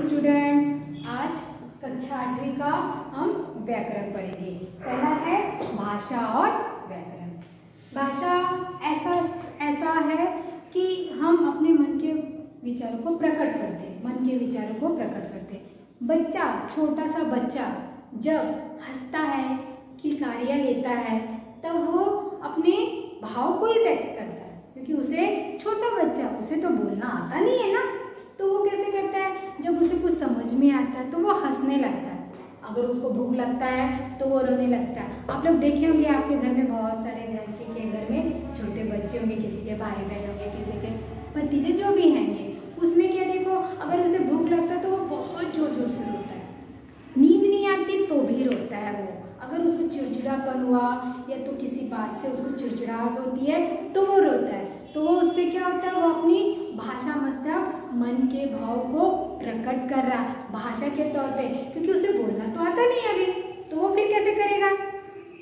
Students, आज कक्षा 8वीं का हम व्याकरण पढ़ेंगे। पहला है भाषा और व्याकरण। भाषा ऐसा है कि हम अपने मन के विचारों को प्रकट करते हैं, मन के विचारों को प्रकट करते हैं। बच्चा, छोटा सा बच्चा जब हंसता है, किलकारियाँ लेता है, तब वो अपने भाव को ही व्यक्त करता है, क्योंकि उसे छोटा बच्चा, उसे तो बोलना आता नहीं है ना, तो वो कैसे करता है, जब उसे कुछ समझ में आता है तो वो हंसने लगता है। अगर उसको भूख लगता है तो वो रोने लगता है। आप लोग देखे होंगे, आपके घर में बहुत सारे घर में छोटे बच्चे होंगे, किसी के भाई बहन होंगे, किसी के भतीजे जो भी हैंगे, उसमें क्या देखो, अगर उसे भूख लगता है तो वो बहुत जोर जोर से रोता है। नींद नहीं आती तो भी रोता है वो। अगर उसको चिड़चिड़ापन हुआ या तो किसी बात से उसको चिड़चिड़ाहट होती है तो वो रोता है। तो वो उससे क्या होता है, वो अपनी भाषा मतलब मन के भाव को प्रकट कर रहा है भाषा के तौर पे, क्योंकि उसे बोलना तो आता नहीं अभी, तो वो फिर कैसे करेगा,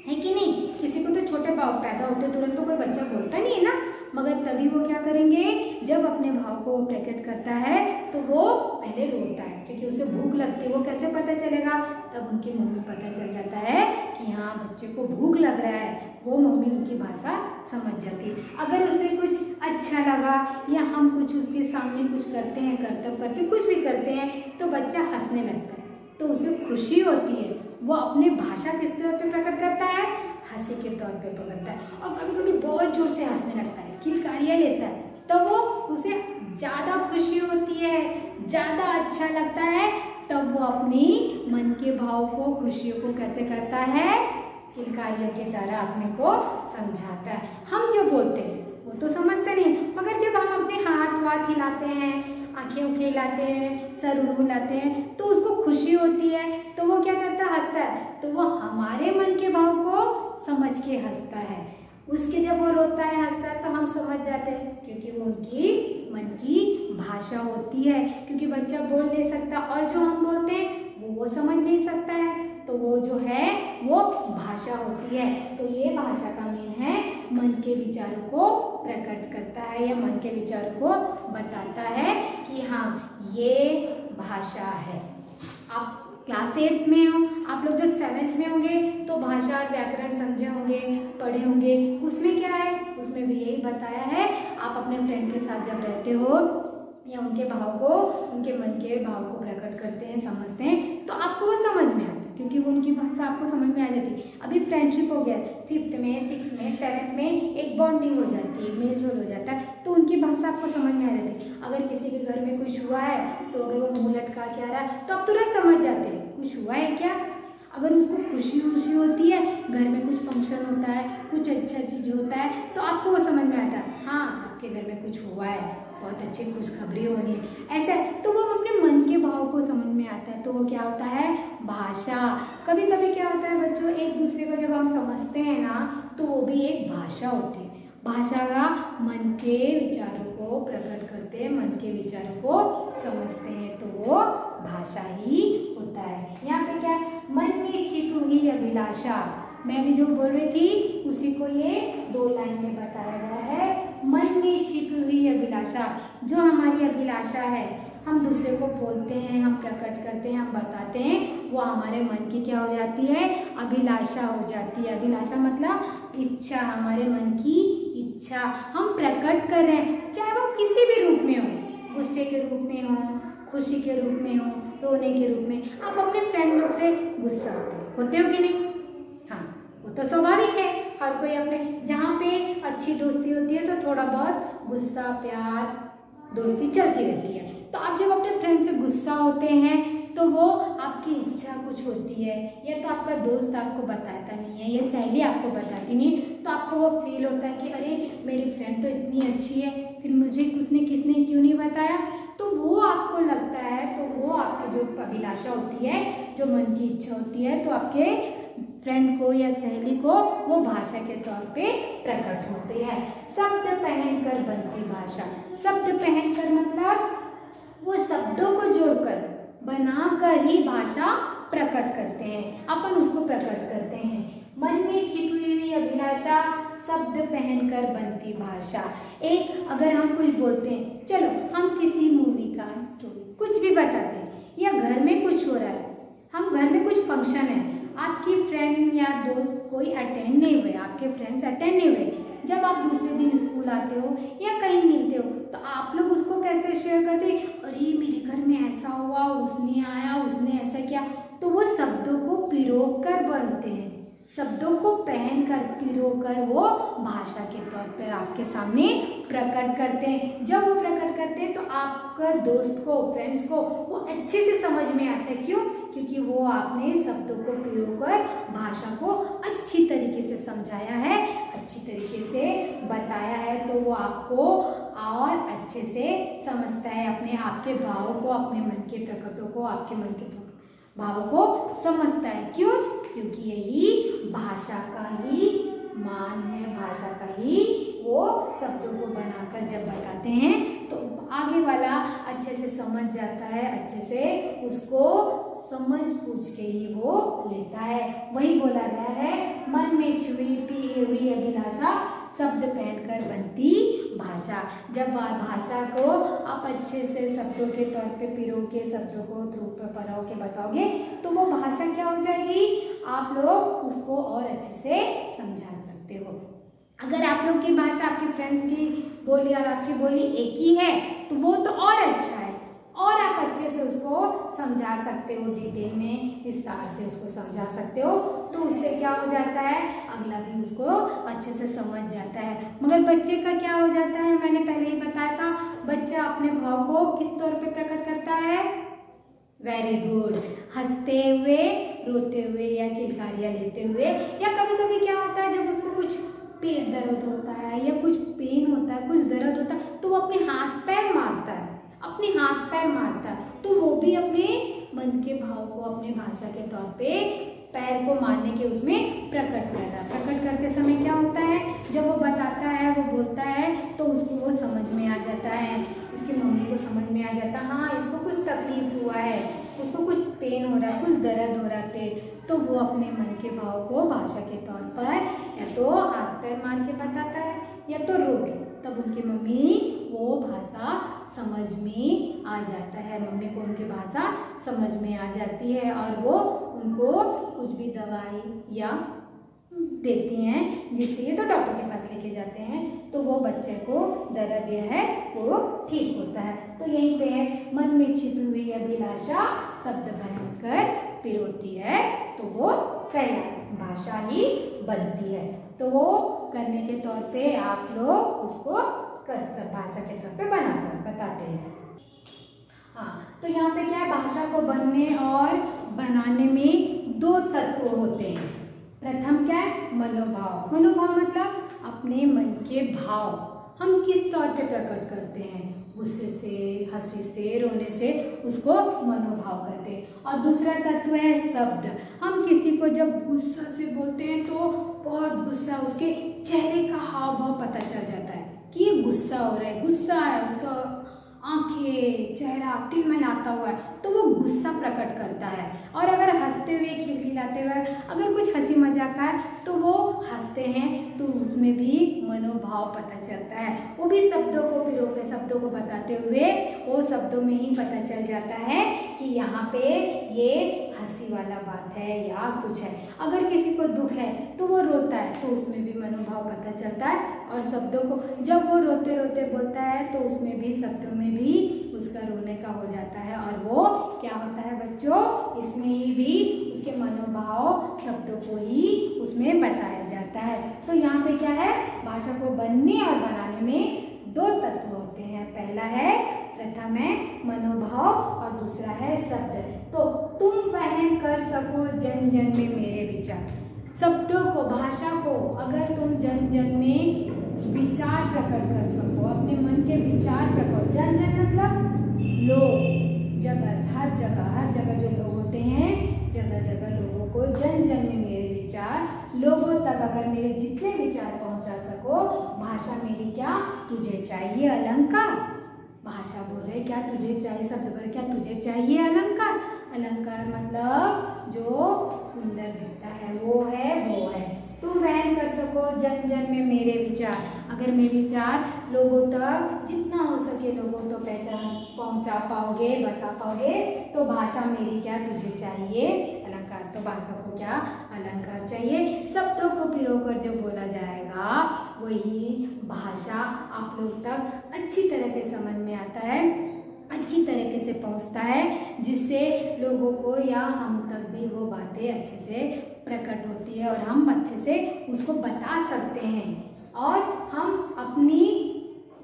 है कि नहीं। किसी को तो छोटे भाव पैदा होते तुरंत तो कोई बच्चा बोलता नहीं है ना, मगर तभी वो क्या करेंगे, जब अपने भाव को वो प्रकट करता है तो वो पहले रोता है, क्योंकि उसे भूख लगती है। वो कैसे पता चलेगा, तब उनकी मम्मी पता चल जाता है कि हाँ बच्चे को भूख लग रहा है, वो मम्मी उनकी भाषा समझ जाती है। अगर उसे कुछ अच्छा लगा या हम कुछ उसके सामने कुछ करते हैं, कर्तव्य करते कुछ भी करते हैं, तो बच्चा हंसने लगता है, तो उसे खुशी होती है। वो अपने भाषा किस तौर पे प्रकट करता है, हंसी के तौर पे पकड़ता है। और कभी कभी बहुत जोर से हंसने लगता है, किलकारियाँ लेता है, तब वो उसे ज़्यादा खुशी होती है, ज़्यादा अच्छा लगता है। तब वो अपनी मन के भाव को, खुशियों को कैसे करता है, किलकारियों की तरह अपने को समझाता है। हम जो बोलते हैं वो तो समझते नहीं, मगर जब हम अपने हाथ वाथ हिलाते हैं, आंखें उंखें हिलाते हैं, सर हिलाते हैं, तो उसको खुशी होती है, तो वो क्या करता है, हंसता है। तो वो हमारे मन के भाव को समझ के हंसता है। उसके जब वो रोता है, हंसता है, तो हम समझ जाते हैं, क्योंकि वो उनकी मन की भाषा होती है। क्योंकि बच्चा बोल नहीं सकता और जो हम बोलते हैं वो समझ नहीं सकता है, तो वो जो है वो भाषा होती है। तो ये भाषा का मीन है मन के विचारों को प्रकट करता है या मन के विचारों को बताता है कि हाँ ये भाषा है। आप क्लास 8 में हो, आप लोग जब 7th में होंगे तो भाषा और व्याकरण समझे होंगे, पढ़े होंगे। उसमें क्या है, उसमें भी यही बताया है। आप अपने फ्रेंड के साथ जब रहते हो या उनके भाव को, उनके मन के भाव को प्रकट करते हैं, समझते हैं, तो आपको वो समझ में आता है, क्योंकि वो उनकी भाषा आपको समझ में आ जाती है। अभी फ्रेंडशिप हो गया, 5th में, 6th में, 7th में एक बॉन्डिंग हो जाती है, मेल जोल हो जाता है, तो उनकी भाषा आपको समझ में आ जाती है। अगर किसी के घर में कुछ हुआ है तो अगर वो मुँह लटका के आ रहा है तो आप तुरंत समझ जाते हैं कुछ हुआ है क्या। अगर उसको खुशी होती है, घर में कुछ फंक्शन होता है, कुछ अच्छा चीज़ होता है, तो आपको वो समझ में आता है, हाँ आपके घर में कुछ हुआ है, बहुत अच्छी खुशखबरी हो रही है, ऐसा है। तो वो अपने मन के भाव को समझ में आता है, तो वो क्या होता है, भाषा। कभी कभी क्या होता है बच्चों, एक दूसरे को जब हम समझते हैं ना, तो वो भी एक भाषा होती है। भाषा का मन के विचारों को प्रकट करते हैं, मन के विचारों को समझते हैं, तो वो भाषा ही होता है। यहाँ पे क्या है, मन में छिपी हुई अभिलाषा। मैं भी जो बोल रही थी उसी को ये 2 लाइन में बताया गया है। मन में छिपी हुई अभिलाषा, जो हमारी अभिलाषा है, हम दूसरे को बोलते हैं, हम प्रकट करते हैं, हम बताते हैं, वो हमारे मन की क्या हो जाती है, अभिलाषा हो जाती है। अभिलाषा मतलब इच्छा, हमारे मन की इच्छा हम प्रकट कर रहे हैं, चाहे वो किसी भी रूप में हो, गुस्से के रूप में हो, खुशी के रूप में हो, रोने के रूप में। आप अपने फ्रेंड लोग से गुस्सा होते हो कि नहीं, हाँ वो तो स्वाभाविक है। हर कोई अपने, जहाँ पे अच्छी दोस्ती होती है तो थोड़ा बहुत गुस्सा, प्यार, दोस्ती चलती रहती है। तो आप जब अपने फ्रेंड से गुस्सा होते हैं तो वो आपकी इच्छा कुछ होती है, या तो आपका दोस्त आपको बताता नहीं है, या सहेली आपको बताती नहीं, तो आपको वो फील होता है कि अरे मेरी फ्रेंड तो इतनी अच्छी है, फिर मुझे किसने क्यों नहीं बताया। तो वो आपको लगता है, तो वो आपकी जो अभिलाषा होती है, जो मन की इच्छा होती है, तो आपके फ्रेंड को या सहेली को वो भाषा के तौर पे प्रकट होते हैं। शब्द पहनकर बनती भाषा। शब्द पहनकर मतलब वो शब्दों को जोड़कर बनाकर ही भाषा प्रकट करते हैं, अपन उसको प्रकट करते हैं। मन में छिपी हुई अभिलाषा, शब्द पहनकर बनती भाषा। एक अगर हम कुछ बोलते हैं, चलो हम किसी मूवी का स्टोरी कुछ भी बताते हैं या घर में कुछ हो रहा है, हम घर में कुछ फंक्शन है, आपकी फ्रेंड या दोस्त कोई अटेंड नहीं हुए, आपके फ्रेंड्स अटेंड नहीं हुए, जब आप दूसरे दिन स्कूल आते हो या कहीं मिलते हो तो आप लोग उसको कैसे शेयर करते, अरे मेरे घर में ऐसा हुआ, उसने आया, उसने ऐसा किया। तो वो शब्दों को पिरोकर कर बोलते हैं, शब्दों को पहनकर पिरोकर वो भाषा के तौर पर आपके सामने प्रकट करते हैं। जब वो प्रकट करते हैं तो आपका दोस्त को, फ्रेंड्स को वो अच्छे से समझ में आता है। क्यों? क्योंकि वो आपने शब्दों को पिरोकर भाषा को अच्छी तरीके से समझाया है, अच्छी तरीके से बताया है, तो वो आपको और अच्छे से समझता है, अपने आपके भावों को, अपने मन के प्रकटों को, आपके मन के भावों को समझता है। क्यों? क्योंकि यही भाषा का ही मान है, भाषा का ही वो शब्दों को बनाकर जब बताते हैं तो आगे वाला अच्छे से समझ जाता है, अच्छे से उसको समझ पूछ के ही वो लेता है। वही बोला गया है, मन में छुई पी हुई अभिलाषा शब्द पहनकर बनती भाषा। जब भाषा को आप अच्छे से शब्दों के तौर पे पिरो के, शब्दों को ध्रुव पर परो के बताओगे तो वो भाषा क्या हो जाएगी, आप लोग उसको और अच्छे से समझा सकते हो। अगर आप लोग की भाषा, आपके फ्रेंड्स की बोली और आपकी बोली एक ही है तो वो तो और अच्छा है, और आप अच्छे से उसको समझा सकते हो, डिटेल में विस्तार से उसको समझा सकते हो, तो उससे क्या हो जाता है, अगला भी उसको अच्छे से समझ जाता है। मगर बच्चे का क्या हो जाता है, मैंने पहले ही बताया था, बच्चा अपने भाव को किस तौर पे प्रकट करता है, वेरी गुड, हंसते हुए, रोते हुए या किलकारियाँ लेते हुए, या कभी कभी क्या होता है जब उसको कुछ पेट दर्द होता है या कुछ पेन होता है, कुछ दर्द होता है, तो वो अपने हाथ पैर मारता है, अपने हाथ पैर मारता है, तो वो भी अपने मन के भाव को अपने भाषा के तौर पे पैर को मारने के उसमें प्रकट कर रहा है। प्रकट करते समय क्या होता है, जब वो बताता है, वो बोलता है, तो उसको वो समझ में आ जाता है, उसकी मम्मी को समझ में आ जाता है, हाँ इसको कुछ तकलीफ हुआ है, उसको कुछ पेन हो रहा है, कुछ दर्द हो रहा है पेट, तो वो अपने मन के भाव को भाषा के तौर पर या तो हाथ पैर मार के बताता है या तो रो के, तब उनकी मम्मी वो भाषा समझ में आ जाता है, मम्मी को उनकी भाषा समझ में आ जाती है और वो उनको कुछ भी दवाई या देती हैं, जिससे ये तो डॉक्टर के पास लेके जाते हैं, तो वो बच्चे को दर्द यह है वो ठीक होता है। तो यहीं पे है, मन में छिपी हुई अभिलाषा शब्द बनकर पिरोती है तो वो भाषा ही बनती है। तो वो करने के तौर पे आप लोग उसको भाषा के तौर पे बताते हैं। हाँ, तो यहाँ पे क्या है, भाषा को बनने और बनाने में दो तत्व होते हैं। प्रथम क्या है, मनोभाव। मनोभाव मतलब अपने मन के भाव हम किस तौर पे प्रकट करते हैं, गुस्से से, हंसी से, रोने से, उसको मनोभाव कहते हैं। और दूसरा तत्व है शब्द। हम किसी को जब गुस्सा से बोलते हैं तो बहुत गुस्सा, उसके चेहरे का हाव भाव पता चल जाता है कि ये गुस्सा हो रहा है, गुस्सा है, उसका आंखें, चेहरा तिलमिलाता हुआ है, तो वो गुस्सा प्रकट करता है। और अगर हंसते हुए, खिलखिलाते हुए, अगर कुछ हंसी मजाक है तो वो हंसते हैं, तो उसमें भी मनोभाव पता चलता है। वो भी शब्दों को पिरोके, शब्दों को बताते हुए वो शब्दों में ही पता चल जाता है कि यहाँ पे ये हंसी वाला बात है या कुछ है। अगर किसी को दुख है तो वो रोता है, तो उसमें भी मनोभाव पता चलता है। और शब्दों को जब वो रोते रोते बोलता है तो उसमें भी, शब्दों में भी उसका रोने का हो जाता है, और वो क्या होता है बच्चों, इसमें ही भी उसके मनोभाव शब्दों को ही उसमें बताया जाता है। तो यहाँ पे क्या है, भाषा को बनने और बनाने में दो तत्व होते हैं। पहला है, प्रथम है मनोभाव और दूसरा है शब्द। तो तुम वहन कर सको जन जन में मेरे विचार। शब्दों को, भाषा को अगर तुम जन जन में विचार प्रकट कर सको, अपने मन के विचार प्रकट, जन जन मतलब लोग, जगह, हर जगह जो लोग होते हैं, जगह जगह लोगों को जन जन में मेरे विचार, लोगों तक अगर मेरे जितने विचार पहुंचा सको। भाषा मेरी क्या, तुझे चाहिए अलंकार। भाषा बोल रहे क्या तुझे चाहिए, शब्द पर क्या तुझे चाहिए अलंकार। अलंकार मतलब जो सुंदर दिखता है, वो है तुम वहन कर सको जन जन में मेरे विचार। अगर मेरे विचार लोगों तक जितना हो सके लोगों तो पहुंचा पाओगे, बता पाओगे, तो भाषा मेरी क्या तुझे चाहिए अलंकार। तो भाषा को क्या अलंकार चाहिए। शब्दों को पिरोकर जो बोला जाएगा वही भाषा आप लोग तक अच्छी तरह के समझ में आता है, अच्छी तरीके से पहुंचता है, जिससे लोगों को या हम तक भी वो बातें अच्छे से प्रकट होती है और हम अच्छे से उसको बता सकते हैं। और हम अपनी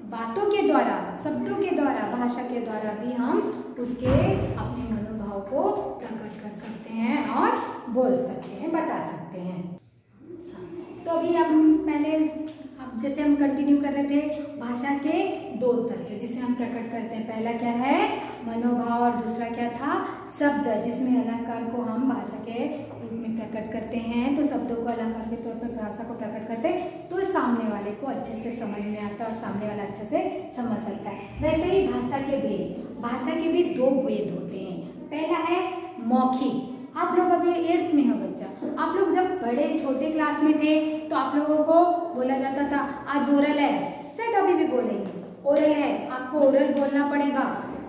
बातों के द्वारा, शब्दों के द्वारा, भाषा के द्वारा भी हम उसके अपने मनोभाव को प्रकट कर सकते हैं और बोल सकते हैं, बता सकते हैं। तो अभी हम पहले अब जैसे हम कंटिन्यू कर रहे थे भाषा के दो तत्व जिसे हम प्रकट करते हैं। पहला क्या है मनोभाव और दूसरा क्या था शब्द, जिसमें अलंकार को हम भाषा के रूप में प्रकट करते हैं। तो शब्दों को अलंकार के तौर पर भाषा को प्रकट करते हैं तो सामने वाले को अच्छे से समझ में आता है और सामने वाला अच्छे से समझ सकता है। वैसे ही भाषा के भेद, भाषा के भी दो भेद होते हैं। पहला है मौखिक। आप लोग अभी 8th में हो बच्चा, आप लोग जब बड़े छोटे क्लास में थे तो आप लोगों को बोला जाता था आज ओरल है, शायद अभी भी बोलेंगे ओरल है, आपको ओरल बोलना पड़ेगा।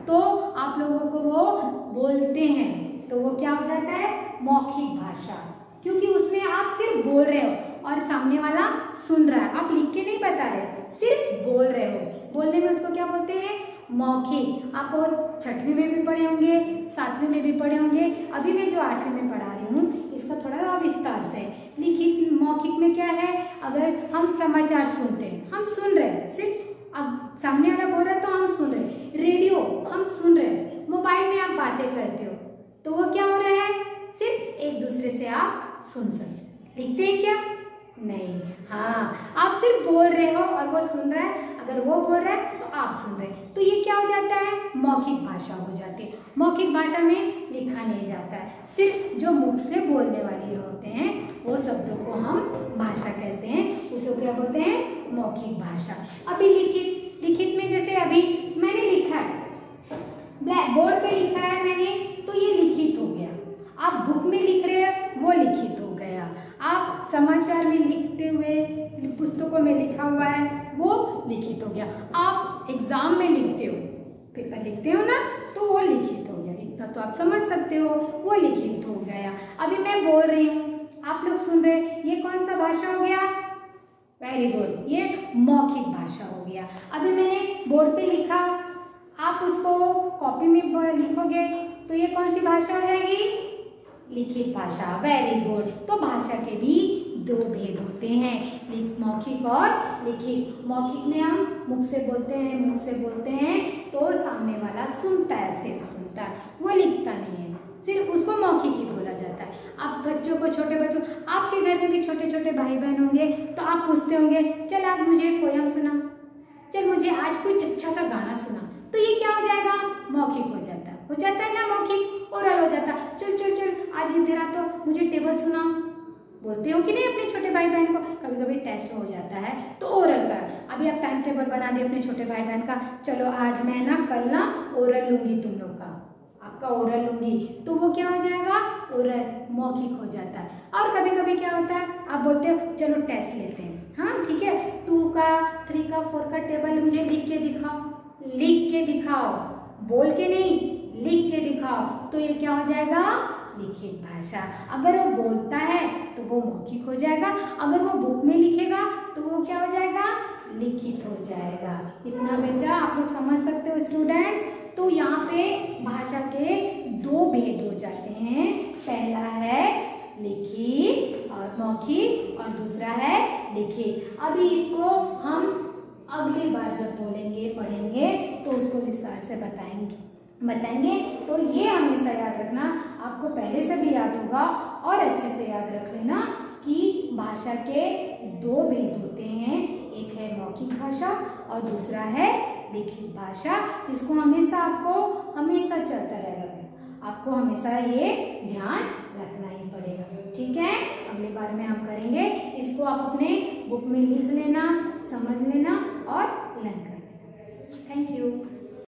तो आप लोगों को वो बोलते हैं तो वो क्या हो जाता है मौखिक भाषा, क्योंकि उसमें आप सिर्फ बोल रहे हो और सामने वाला सुन रहा है, आप लिख के नहीं बता रहे, सिर्फ बोल रहे हो। बोलने में उसको क्या बोलते हैं मौखिक। आप 6वीं में भी पढ़े होंगे, 7वीं में भी पढ़े होंगे, अभी मैं जो 8वीं में पढ़ा रही हूँ इसका थोड़ा विस्तार से। लिखित मौखिक में क्या है, अगर हम समाचार सुनते हैं, हम सुन रहे हैं, सिर्फ अब सामने वाला बोल रहा है तो हम सुन रहे हैं, रेडियो हम सुन रहे हैं, मोबाइल में आप बातें करते हो तो वो क्या हो रहा है सिर्फ एक दूसरे से आप सुन सकते। लिखते हैं क्या नहीं, हाँ आप सिर्फ बोल रहे हो और वो सुन रहा है, अगर वो बोल रहा है तो आप सुन रहे हैं, तो ये क्या हो जाता है मौखिक भाषा हो जाती है। मौखिक भाषा में लिखा नहीं जाता है, सिर्फ जो मुख से बोलने वाले होते हैं वो शब्दों को हम भाषा कहते हैं, उसको क्या बोलते हैं मौखिक भाषा। अभी लिखित में जैसे अभी मैंने लिखा है, ब्लैक बोर्ड पे लिखा है मैंने, तो ये लिखित हो गया। आप बुक में लिख रहे हैं वो लिखित हो गया। आप समाचार में लिखते हुए पुस्तकों में लिखा हुआ है वो लिखित हो गया। आप एग्जाम में लिखते हो, पेपर लिखते हो ना, तो वो लिखित हो गया। इतना तो आप समझ सकते हो, वो लिखित हो गया। अभी मैं बोल रही हूँ, आप लोग सुन रहे, ये कौन सा भाषा हो गया वेरी गुड, ये मौखिक भाषा हो गया। अभी मैंने बोर्ड पे लिखा, आप उसको कॉपी में लिखोगे तो ये कौन सी भाषा हो जाएगी लिखित भाषा, वेरी गुड। तो भाषा के भी दो भेद होते हैं, मौखिक और लिखित। मौखिक में हम मुख से बोलते हैं, मुंह से बोलते हैं तो सामने वाला सुनता है, सिर्फ सुनता है, वो लिखता नहीं है, सिर्फ उसको मौखिक ही बोला जाता है। आप बच्चों को, छोटे बच्चों, आपके घर में भी छोटे छोटे भाई बहन होंगे तो आप पूछते होंगे चल आज मुझे पोयम सुना, चल मुझे आज कोई अच्छा सा गाना सुना, तो ये क्या हो जाएगा मौखिक हो जाता है ना, मौखिक ओरल हो जाता है। चल चल चल आज इधर आ तो मुझे टेबल सुना, बोलते हो कि नहीं अपने छोटे भाई बहन को। कभी कभी टेस्ट हो जाता है तो ओरल का, अभी आप टाइम टेबल बना दिए अपने छोटे भाई बहन का, चलो आज मैं ना कल ना ओरल लूंगी, तुम लोग का आपका ओरल लूंगी, तो वो क्या हो जाएगा ओरल, मौखिक हो जाता है। और कभी कभी क्या होता है आप बोलते हो चलो टेस्ट लेते हैं, हाँ ठीक है, 2 का 3 का 4 का टेबल मुझे लिख के दिखाओ, लिख के दिखाओ, बोल के नहीं, लिख के दिखाओ, तो ये क्या हो जाएगा लिखित भाषा। अगर वो बोलता है तो वो मौखिक हो जाएगा, अगर वो बुक में लिखेगा तो वो क्या हो जाएगा लिखित हो जाएगा। इतना बेटा आप लोग समझ सकते हो स्टूडेंट्स। तो यहाँ पे भाषा के दो भेद हो जाते हैं, पहला है लिखित और मौखिक और दूसरा है लिखित। अभी इसको हम अगली बार जब बोलेंगे पढ़ेंगे तो उसको विस्तार से बताएंगे। तो ये हमेशा याद रखना, आपको पहले से भी याद होगा और अच्छे से याद रख लेना कि भाषा के दो भेद होते हैं, एक है मौखिक भाषा और दूसरा है लिखित भाषा। इसको हमेशा आपको हमेशा चलता रहेगा, आपको हमेशा ये ध्यान रखना ही पड़ेगा, ठीक है। अगली बार में हम करेंगे, इसको आप अपने बुक में लिख लेना, समझ लेना और